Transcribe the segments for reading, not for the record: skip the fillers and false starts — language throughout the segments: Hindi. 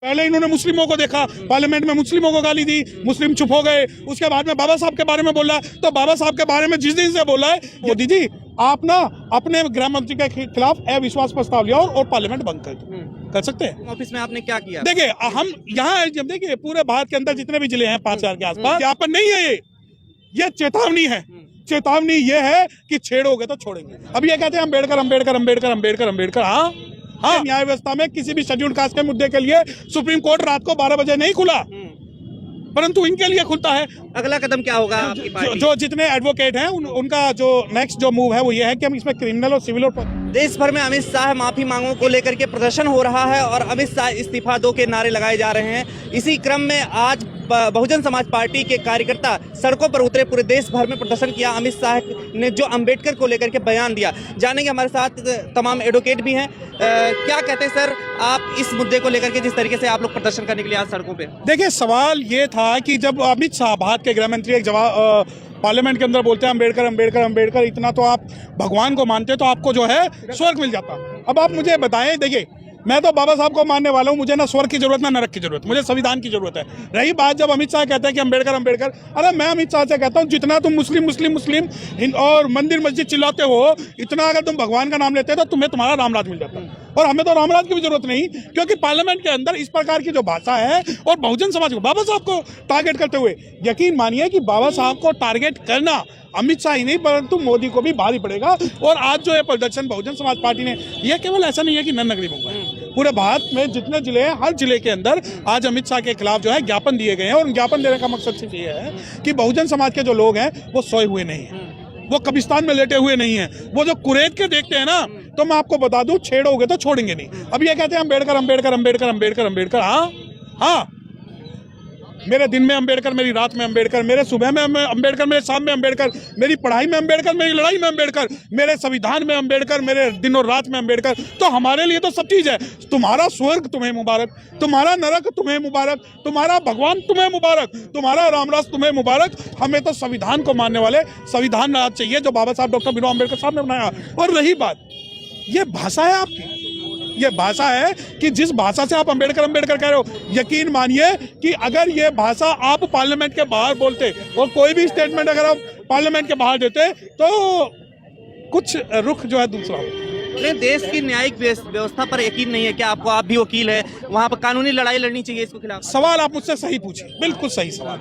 पहले इन्होंने मुस्लिमों को देखा, पार्लियामेंट में मुस्लिमों को गाली दी, मुस्लिम चुप हो गए। उसके बाद में बाबा साहब के बारे में बोला, तो बाबा साहब के बारे में जिस दिन से बोला है, मोदी जी आप ना अपने गृह मंत्री के खिलाफ अविश्वास प्रस्ताव लिया और पार्लियामेंट बंद कर सकते हैं। ऑफिस में आपने क्या किया? देखिए हम यहाँ जब देखिए पूरे भारत के अंदर जितने भी जिले हैं 5000 के आसपास, ज्ञापन नहीं है, ये चेतावनी है। चेतावनी ये है कि छेड़ोगे तो छोड़ेंगे। अब ये कहते हैं अम्बेडकर अम्बेडकर अम्बेडकर अम्बेडकर अम्बेडकर। हाँ, न्याय व्यवस्था में किसी भी शेड्यूल्ड कास्ट के मुद्दे के लिए सुप्रीम कोर्ट रात को 12 बजे नहीं खुला, परंतु इनके लिए खुलता है। अगला कदम क्या होगा आपकी पार्टी? जो जितने एडवोकेट हैं उनका जो नेक्स्ट जो मूव है वो ये है कि हम इसमें क्रिमिनल और सिविल और देश भर में अमित शाह माफी मांगों को लेकर के प्रदर्शन हो रहा है और अमित शाह इस्तीफा दो के नारे लगाए जा रहे हैं। इसी क्रम में आज बहुजन समाज पार्टी के कार्यकर्ता सड़कों पर उतरे, पूरे देश भर में प्रदर्शन किया। अमित शाह ने जो अंबेडकर को लेकर के बयान दिया, जानेंगे हमारे साथ तमाम एडवोकेट भी हैं। क्या कहते हैं सर आप इस मुद्दे को लेकर के, जिस तरीके से आप लोग प्रदर्शन करने के लिए आज सड़कों पे? देखिए सवाल ये था कि जब अमित शाह भारत के गृह मंत्री एक जवाब पार्लियामेंट के अंदर बोलते हैं अम्बेडकर अम्बेडकर अम्बेडकर, इतना तो आप भगवान को मानते तो आपको जो है स्वर्ग मिल जाता। अब आप मुझे बताएं, देखिए मैं तो बाबा साहब को मानने वाला हूं, मुझे ना स्वर्ग की जरूरत ना नरक की जरूरत, मुझे संविधान की जरूरत है। रही बात जब अमित शाह कहते हैं कि अम्बेडकर अम्बेडकर, अरे मैं अमित शाह से कहता हूं जितना तुम मुस्लिम मुस्लिम मुस्लिम और मंदिर मस्जिद चिल्लाते हो, इतना अगर तुम भगवान का नाम लेते हो तो तुम्हें तुम्हारा रामराज मिल जाता। और हमें तो रामराज की भी जरूरत नहीं, क्योंकि पार्लियामेंट के अंदर इस प्रकार की जो भाषा है और बहुजन समाज को बाबा साहब को टारगेट करते हुए, यकीन मानिए कि बाबा साहब को टारगेट करना अमित शाह ही नहीं परंतु मोदी को भी भारी पड़ेगा। और आज जो ये प्रदर्शन बहुजन समाज पार्टी ने, यह केवल ऐसा नहीं है कि नन्नगरी में हुआ है, पूरे भारत में जितने जिले हैं हर जिले के अंदर आज अमित शाह के खिलाफ जो है ज्ञापन दिए गए हैं। और ज्ञापन देने का मकसद सिर्फ ये है कि बहुजन समाज के जो लोग हैं वो सोए हुए नहीं है, वो कब्रिस्तान में लेटे हुए नहीं है, वो जो कुरेद के देखते हैं ना, तो मैं आपको बता दूं छेड़ोगे तो छोड़ेंगे नहीं। अब ये कहते हैं अम्बेडकर अम्बेडकर अम्बेडकर अम्बेडकर अम्बेडकर। हाँ, मेरे दिन में अम्बेडकर, मेरी रात में अम्बेडकर, मेरे सुबह में अम्बेडकर, मेरे शाम में अम्बेडकर, मेरी पढ़ाई में अम्बेडकर, मेरी लड़ाई में अम्बेडकर, मेरे संविधान में अम्बेडकर, मेरे दिन और रात में अम्बेडकर। तो हमारे लिए तो सब चीज़ है। तुम्हारा स्वर्ग तुम्हें मुबारक, तुम्हारा नरक तुम्हें मुबारक, तुम्हारा भगवान तुम्हें मुबारक, तुम्हारा रामराज तुम्हें मुबारक। हमें तो संविधान को मानने वाले संविधान राज चाहिए जो बाबा साहब डॉक्टर भीमराव अम्बेडकर साहब ने बनाया। और रही बात, ये भाषा है आपकी, ये भाषा है कि जिस भाषा से आप अम्बेडकर अम्बेडकर कह रहे हो, यकीन मानिए कि अगर ये भाषा आप पार्लियामेंट के बाहर बोलते और कोई भी स्टेटमेंट अगर आप पार्लियामेंट के बाहर देते तो कुछ रुख जो है दूसरा हो। देश की न्यायिक व्यवस्था पर यकीन नहीं है क्या आपको? आप भी वकील है, वहाँ पर कानूनी लड़ाई लड़नी चाहिए इसके खिलाफ। सवाल आप मुझसे सही पूछे, बिल्कुल सही सवाल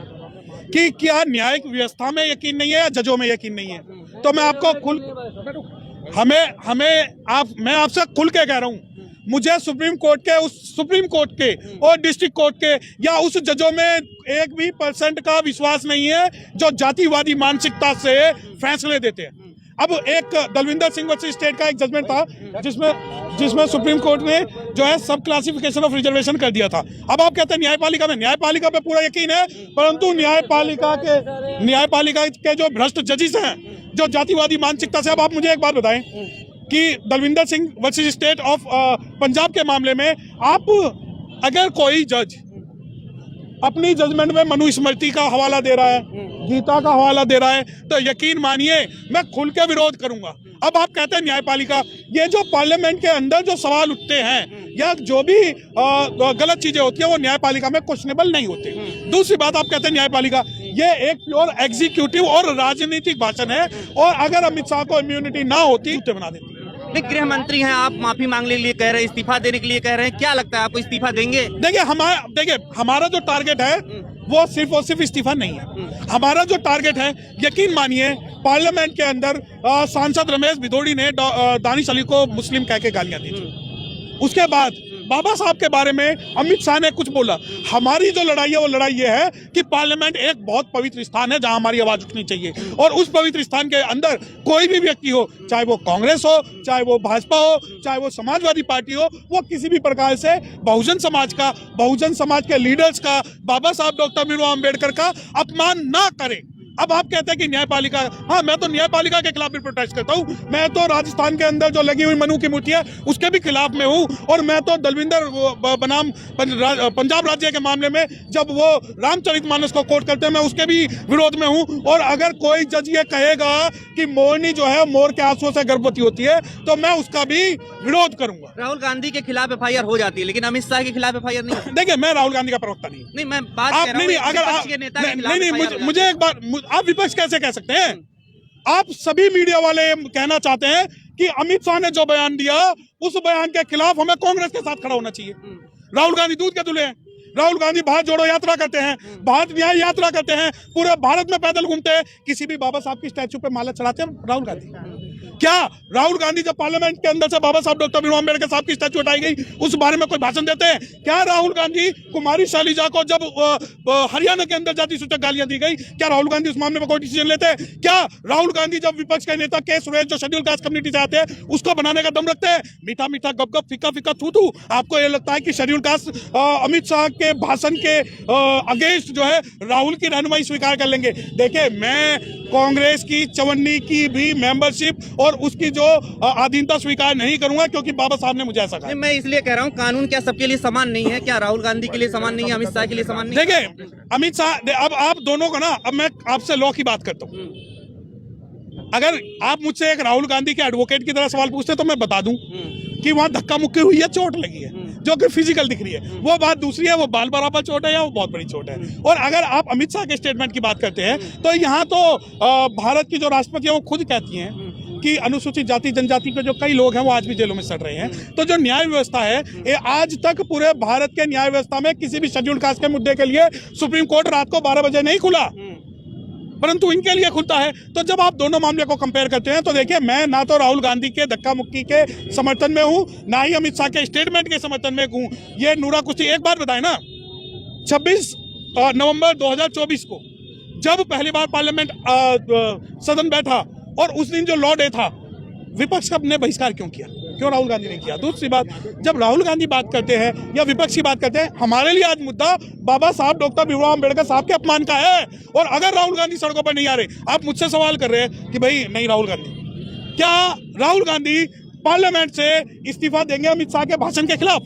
कि क्या न्यायिक व्यवस्था में यकीन नहीं है या जजों में यकीन नहीं है? तो मैं आपको मैं आपसे खुल के कह रहा हूँ, मुझे सुप्रीम कोर्ट के और डिस्ट्रिक्ट कोर्ट के या उस जजों में 1% का विश्वास नहीं है जो जातिवादी मानसिकता से फैसले देते हैं। अब एक दलविंदर सिंह वर्सेस स्टेट का एक जजमेंट था जिसमें सुप्रीम कोर्ट ने जो है सब क्लासिफिकेशन ऑफ रिजर्वेशन कर दिया था। अब आप कहते हैं न्यायपालिका पे पूरा यकीन है, परंतु न्यायपालिका के जो भ्रष्ट जजिस हैं जो जातिवादी मानसिकता से। अब आप मुझे एक बात बताएं कि Dalvinder Singh versus state of Punjab के मामले में आप अगर कोई जज अपनी जजमेंट में मनुस्मृति का हवाला दे रहा है, गीता का हवाला दे रहा है, तो यकीन मानिए मैं खुल के विरोध करूंगा। अब आप कहते हैं न्यायपालिका, ये जो पार्लियामेंट के अंदर जो सवाल उठते हैं या जो भी गलत चीजें होती है वो न्यायपालिका में क्वेश्चनेबल नहीं होती। दूसरी बात, आप कहते हैं न्यायपालिका ये एक प्योर एग्जीक्यूटिव और राजनीतिक भाषण है, और अगर अमित शाह को इम्यूनिटी ना होती तो बना देती। गृह मंत्री हैं आप, माफी मांगने के लिए कह रहे हैं, इस्तीफा देने के लिए कह रहे हैं, क्या लगता है आपको इस्तीफा देंगे? देखिए हमारा जो टारगेट है वो सिर्फ और सिर्फ इस्तीफा नहीं है। हमारा जो टारगेट है, यकीन मानिए पार्लियामेंट के अंदर सांसद रमेश भिदोड़ी ने दानिश अली को मुस्लिम कह के गालियां दी थी। उसके बाद बाबा साहब के बारे में अमित शाह ने कुछ बोला। हमारी जो लड़ाई है वो लड़ाई ये है कि पार्लियामेंट एक बहुत पवित्र स्थान है जहां हमारी आवाज उठनी चाहिए, और उस पवित्र स्थान के अंदर कोई भी व्यक्ति हो, चाहे वो कांग्रेस हो, चाहे वो भाजपा हो, चाहे वो समाजवादी पार्टी हो, वो किसी भी प्रकार से बहुजन समाज के लीडर्स का, बाबा साहब डॉक्टर भीमराव अम्बेडकर का अपमान ना करे। अब आप कहते हैं कि न्यायपालिका, हाँ मैं तो न्यायपालिका के खिलाफ भी प्रोटेस्ट करता हूँ। मैं तो राजस्थान के अंदर जो लगी हुई मनु की मूर्ति है उसके भी खिलाफ में हूँ। और मैं तो दलविंदर बनाम पंजाब राज्य के मामले में जब वो रामचरितमानस को कोट करते हैं मैं उसके भी विरोध में हूँ। और अगर कोई जज ये कहेगा कि मोरनी जो है मोर के आंसुओं से गर्भवती होती है तो मैं उसका भी विरोध करूंगा। राहुल गांधी के खिलाफ एफआईआर हो जाती है लेकिन अमित शाह के खिलाफ एफआईआर नहीं होती। देखिए मैं राहुल गांधी का प्रवक्ता नहीं, मैं बात आप कर रहा हूं, नहीं, अगर विपक्ष आप के नेता के खिलाफ नहीं, मुझे एक बार, आप विपक्ष कैसे कह सकते हैं? आप सभी मीडिया वाले कहना चाहते हैं कि अमित शाह ने जो बयान दिया उस बयान के खिलाफ हमें कांग्रेस के साथ खड़ा होना चाहिए। राहुल गांधी दूध के दूल्हे हैं। राहुल गांधी भारत जोड़ो यात्रा करते हैं, भारत न्याय यात्रा करते हैं, पूरे भारत में पैदल घूमते हैं। किसी भी बाबा साहब की स्टैचू पे माला चढ़ाते हैं राहुल गांधी? क्या राहुल गांधी जब पार्लियामेंट के अंदर से बाबा साहब डॉक्टर भीमराव अम्बेडकर साहब की स्टैचू हटाई गई उस बारे में कोई भाषण देते हैं? क्या राहुल गांधी कुमारी शैलजा को जब हरियाणा के अंदर जाति सूचक गालियां दी गई क्या राहुल गांधी उस मामले में कोई डिसीजन लेते हैं? क्या राहुल गांधी जब विपक्ष के नेता के सुरेश जो शेड्यूल कास्ट कम्युनिटी से आते हैं उसको बनाने का दम रखते हैं? मीठा मीठा गप गप फीका फीका थू थू। आपको ये लगता है कि शेड्यूल कास्ट अमित शाह के भाषण के अगेंस्ट जो है राहुल की रहनुमाई स्वीकार कर लेंगे? देखिए मैं कांग्रेस की 54 की भी मेंबरशिप और उसकी जो अधीनता स्वीकार नहीं करूंगा क्योंकि बाबा साहब ने मुझे ऐसा कहा। मैं इसलिए कह रहा हूं कानून क्या सबके लिए समान नहीं है? क्या राहुल गांधी के लिए समान नहीं है, अमित शाह के लिए समान नहीं है? देखिए अमित शाह, अब आप दोनों को ना, अब मैं आपसे लॉ की बात करता हूँ। अगर आप मुझसे एक राहुल गांधी के एडवोकेट की तरह सवाल पूछते तो मैं बता दूं कि वहां धक्का मुक्की हुई है, चोट लगी है जो कि फिजिकल दिख रही है, वो बात दूसरी है, वो बाल बराबर चोट है या वो बहुत बड़ी चोट है। और अगर आप अमित शाह के स्टेटमेंट की बात करते हैं तो यहाँ तो भारत की जो राष्ट्रपति है वो खुद कहती हैं कि अनुसूचित जाति जनजाति के जो कई लोग हैं वो आज भी जेलों में सड़ रहे हैं। तो जो न्याय व्यवस्था है ये आज तक पूरे भारत के न्याय व्यवस्था में किसी भी शेड्यूल कास्ट के मुद्दे के लिए सुप्रीम कोर्ट रात को 12 बजे नहीं खुला, परंतु इनके लिए खुलता है। तो जब आप दोनों मामले को कंपेयर करते हैं तो देखिए मैं ना तो राहुल गांधी के धक्का मुक्की के समर्थन में हूं ना ही अमित शाह के स्टेटमेंट के समर्थन में हूं। ये नूरा कुश्ती, एक बात बताए ना, 26 नवंबर 2024 को जब पहली बार पार्लियामेंट सदन बैठा और उस दिन जो लॉ डे था विपक्ष ने बहिष्कार क्यों किया? क्यों राहुल गांधी ने किया? दूसरी बात, जब राहुल गांधी बात करते हैं या विपक्ष की बात करते हैं, हमारे लिए आज मुद्दा बाबा साहब डॉक्टर भीमराव अम्बेडकर साहब के अपमान का है। और अगर राहुल गांधी सड़कों पर नहीं आ रहे, आप मुझसे सवाल कर रहे हैं कि भाई नहीं राहुल गांधी, क्या राहुल गांधी पार्लियामेंट से इस्तीफा देंगे अमित शाह के भाषण के खिलाफ?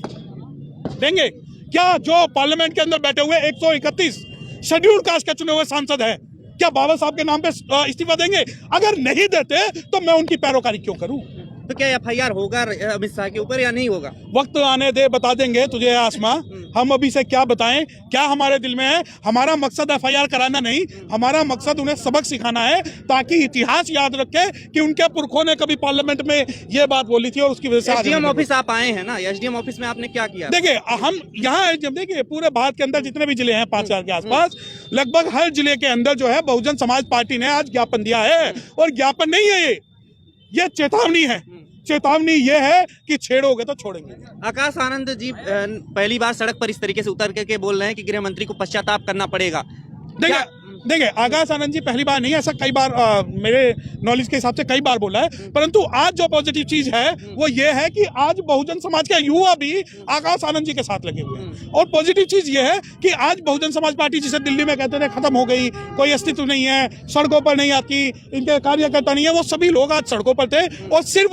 देंगे क्या? जो पार्लियामेंट के अंदर बैठे हुए 131 शेड्यूल कास्ट के चुने हुए सांसद है, क्या बाबा साहब के नाम पे इस्तीफा देंगे? अगर नहीं देते तो मैं उनकी पैरोकारी क्यों करूं? तो क्या एफआईआर होगा अमित शाह के ऊपर या नहीं होगा? वक्त आने दे, बता देंगे तुझे आसमां। हम अभी से क्या बताएं, क्या हमारे दिल में है? हमारा मकसद एफआईआर कराना नहीं, हमारा मकसद उन्हें सबक सिखाना है ताकि इतिहास याद रखे कि उनके पुरखों ने कभी पार्लियामेंट में ये बात बोली थी और उसकी वजह से एसडीएम ऑफिस आप आए हैं ना, एसडीएम ऑफिस में आपने क्या किया? देखिए हम यहाँ जब देखिए पूरे भारत के अंदर जितने भी जिले हैं 5000 के आसपास, लगभग हर जिले के अंदर जो है बहुजन समाज पार्टी ने आज ज्ञापन दिया है। और ज्ञापन नहीं है ये चेतावनी है। चेतावनी ये है कि छेड़ोगे तो छोड़ेंगे। आकाश आनंद जी पहली बार सड़क पर इस तरीके से उतर के बोल रहे हैं कि गृह मंत्री को पश्चाताप करना पड़ेगा। देखिए आकाश आनंद जी पहली बार नहीं, ऐसा कई बार मेरे नॉलेज के हिसाब से कई बार बोला है। परंतु आज जो पॉजिटिव चीज है वो ये है कि आज बहुजन समाज के युवा भी आकाश आनंद जी के साथ लगे हुए हैं। और पॉजिटिव चीज ये है कि आज बहुजन समाज पार्टी जिसे दिल्ली में कहते थे खत्म हो गई, कोई अस्तित्व नहीं है, सड़कों पर नहीं आती, इनके कार्यकर्ता नहीं है, वो सभी लोग आज सड़कों पर थे। और सिर्फ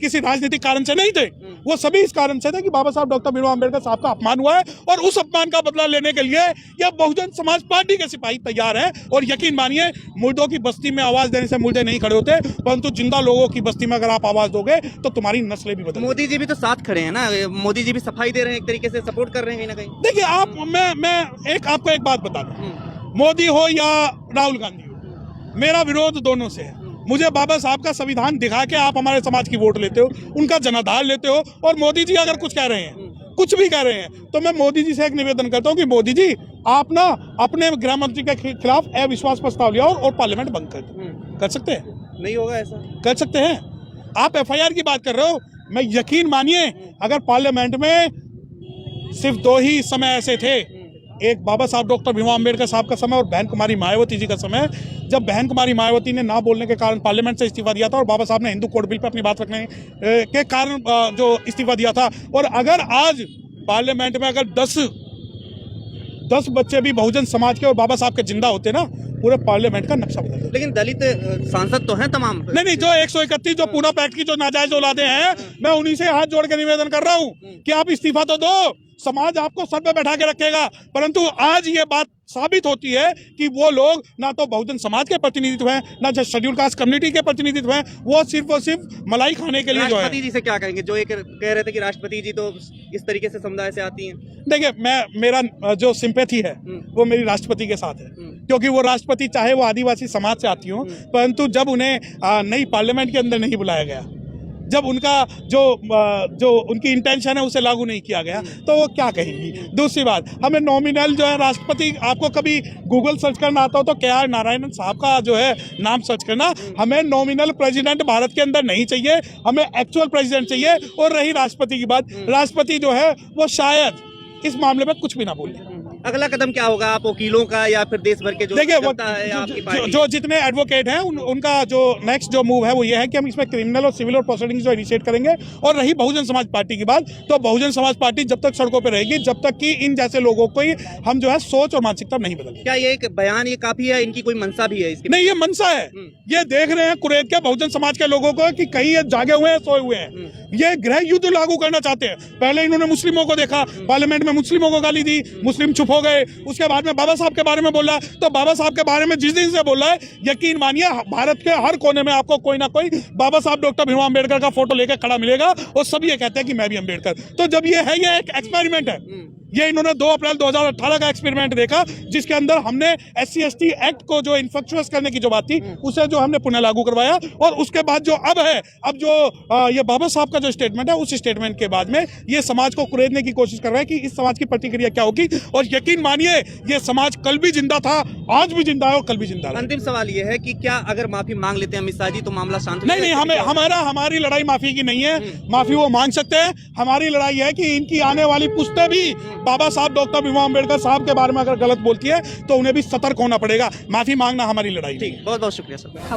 किसी राजनीतिक कारण से नहीं थे, वो सभी इस कारण से थे कि बाबा साहब डॉक्टर भीमराव अम्बेडकर साहब का अपमान हुआ है और उस अपमान का बदला लेने के लिए यह बहुजन समाज पार्टी के सिपाही तैयार है। और यकीन मानिए मुर्दों की बस्ती में आवाज देने से मुर्दे नहीं खड़े होते, परंतु जिंदा लोगों की बस्ती में अगर आप आवाज दोगे तो तुम्हारी नस्लें भी बदल। मोदी जी भी तो साथ खड़े हैं ना, मोदी जी भी सफाई दे रहे हैं, एक तरीके से सपोर्ट कर रहे हैं कहीं ना कहीं। देखिए आप मैं आपको एक बात बता दूं, मोदी हो या राहुल गांधी हो, मेरा विरोध दोनों से है। मुझे बाबा साहब का संविधान दिखा के आप हमारे समाज की वोट लेते हो, उनका जनाधार लेते हो। और मोदी जी अगर कुछ कह रहे हैं, कुछ भी कह रहे हैं, तो मैं मोदी जी से एक निवेदन करता हूं कि मोदी जी आप ना अपने गृह मंत्री के खिलाफ अविश्वास प्रस्ताव लिया और पार्लियामेंट बंद कर दो। कर सकते हैं? नहीं होगा ऐसा। कर सकते हैं। आप एफआईआर की बात कर रहे हो, मैं यकीन मानिए अगर पार्लियामेंट में सिर्फ 2 ही समय ऐसे थे, एक बाबा साहब डॉक्टर भीमराव अम्बेडकर साहब का समय और बहन कुमारी मायावती जी का समय, जब बहन कुमारी मायावती ने ना बोलने के कारण पार्लियामेंट से इस्तीफा दिया था और बाबा साहब ने हिंदू कोड बिल पर अपनी बात रखने के कारण जो इस्तीफा दिया था। और अगर आज पार्लियामेंट में अगर 10 बच्चे भी बहुजन समाज के और बाबा साहब के जिंदा होते ना, पूरे पार्लियामेंट का नक्शा बदल देते। लेकिन दलित सांसद तो हैं तमाम। नहीं, जो 131 जो पूना पैक्ट की जो नाजायज औलादे हैं, मैं उन्हीं से हाथ जोड़ के निवेदन कर रहा हूँ कि आप इस्तीफा तो दो, समाज आपको सर पे बैठा के रखेगा। परंतु आज ये बात साबित होती है कि वो लोग ना तो बहुजन समाज के प्रतिनिधित्व हैं, ना जो शेड्यूल कास्ट कम्युनिटी के प्रतिनिधित्व हैं, वो सिर्फ और सिर्फ मलाई खाने के लिए जो है। राष्ट्रपति जी से क्या कहेंगे, जो एक कह रहे थे कि राष्ट्रपति जी तो इस तरीके से समुदाय से आती हैं? देखिए, मेरा जो सिंपैथी है वो मेरी राष्ट्रपति के साथ है, क्योंकि वो राष्ट्रपति चाहे वो आदिवासी समाज से आती हो, परंतु जब उन्हें नई पार्लियामेंट के अंदर नहीं बुलाया गया, जब उनका जो उनकी इंटेंशन है उसे लागू नहीं किया गया, तो वो क्या कहेंगी। दूसरी बात, हमें नॉमिनल जो है राष्ट्रपति, आपको कभी गूगल सर्च करना आता हो तो KR नारायणन साहब का जो है नाम सर्च करना। हमें नॉमिनल प्रेसिडेंट भारत के अंदर नहीं चाहिए, हमें एक्चुअल प्रेसिडेंट चाहिए। और रही राष्ट्रपति की बात, राष्ट्रपति जो है वो शायद इस मामले में कुछ भी ना बोले। अगला कदम क्या होगा आप वकीलों का या फिर देश भर के जो देखिए, जनता है आपकी पार्टी? जो जितने एडवोकेट हैं उनका जो नेक्स्ट जो मूव है वो ये है कि हम इसमें क्रिमिनल और सिविल और प्रोसीडिंग्स जो इनिशिएट करेंगे। और रही बहुजन समाज पार्टी की बात, तो बहुजन समाज पार्टी जब तक सड़कों पर रहेगी, जब तक कि इन जैसे लोगों को ही हम जो है सोच और मानसिकता नहीं बदलेंगे। क्या ये एक बयान ये काफी है, इनकी कोई मंशा भी है इसकी? नहीं, ये मनसा है। ये देख रहे हैं कुरैद के बहुजन समाज के लोगों को कि कहीं ये जागे हुए हैं, सोए हुए हैं। ये गृह युद्ध लागू करना चाहते हैं। पहले इन्होंने मुस्लिमों को देखा, पार्लियामेंट में मुस्लिमों को गाली दी, मुस्लिम चुप हो गए। उसके बाद में बाबा साहब के बारे में बोला, तो बाबा साहब के बारे में जिस दिन से बोला है, यकीन मानिए भारत के हर कोने में आपको कोई ना कोई बाबा साहब डॉक्टर भीमराव अम्बेडकर का फोटो लेकर खड़ा मिलेगा और सब ये कहते हैं कि मैं भी अम्बेडकर। तो जब ये है, ये एक एक्सपेरिमेंट है। ये इन्होंने 2 अप्रैल 2018 का एक्सपेरिमेंट देखा, जिसके अंदर हमने SC/ST एक्ट को जो इन्फेक्चुअस करने की जो बात थी, उसे जो हमने पुनः लागू करवाया। और उसके बाद जो अब है, अब जो ये बाबा साहब का जो स्टेटमेंट है, उस स्टेटमेंट के बाद में ये समाज को कुरेदने की कोशिश कर रहा है कि इस समाज की प्रतिक्रिया क्या होगी। और यकीन मानिए, ये समाज कल भी जिंदा था, आज भी जिंदा है और कल भी जिंदा है। अंतिम सवाल ये है कि क्या अगर माफी मांग लेते हैं अमित शाह जी तो मामला शांत? नहीं, हमारी लड़ाई माफी की नहीं है। माफी वो मांग सकते हैं। हमारी लड़ाई है कि इनकी आने वाली पुश्तें भी बाबा साहब डॉक्टर भीमराव अम्बेडकर साहब के बारे में अगर गलत बोलती है तो उन्हें भी सतर्क होना पड़ेगा। माफी मांगना हमारी लड़ाई। ठीक, बहुत बहुत शुक्रिया सर।